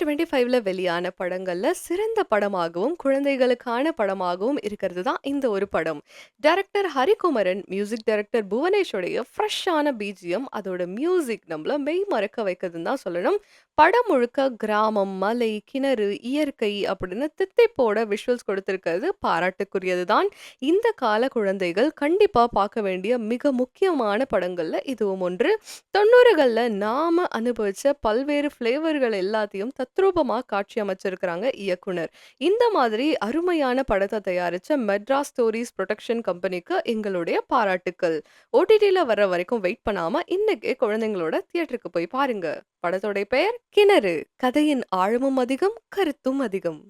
2025ல வெளியான படங்கள்ல சிறந்த படமாகவும், குழந்தைகளுக்கான படமாகவும் இருக்கிறது தான் இந்த ஒரு படம். டைரக்டர் ஹரிகுமரன், மியூசிக் டைரக்டர் புவனேஷோடைய ஃப்ரெஷ்ஷான பிஜிஎம், அதோட மியூசிக் நம்மள மெய் மறக்க வைக்குதுன்னு தான் சொல்லணும். படம் முழுக்க கிராமம், மலை, கிணறு, இயற்கை அப்படின்னு தித்திப்போட விஷுவல்ஸ் கொடுத்திருக்கிறது பாராட்டுக்குரியது தான். இந்த கால குழந்தைகள் கண்டிப்பா பார்க்க வேண்டிய மிக முக்கியமான படங்கள்ல இதுவும் ஒன்று. 90கள்ல நாம அனுபவிச்ச பல்வேறு ஃப்ளேவர்கள் எல்லாத்தையும் தத்ரூபமா காட்சி அமைச்சிருக்கிறாங்க இயக்குனர். இந்த மாதிரி அருமையான படத்த தயாரிச்ச மெட்ராஸ் ஸ்டோரீஸ் புரொடக்ஷன் கம்பெனிக்கு எங்களுடைய பாராட்டுக்கள். ஓடிடில வர்ற வரைக்கும் வெயிட் பண்ணாம இன்னைக்கே குழந்தைங்களோட தியேட்டருக்கு போய் பாருங்க. படத்தோட பெயர் கிணறு. கதையின் ஆழமும் அதிகம், கருத்தும் அதிகம்.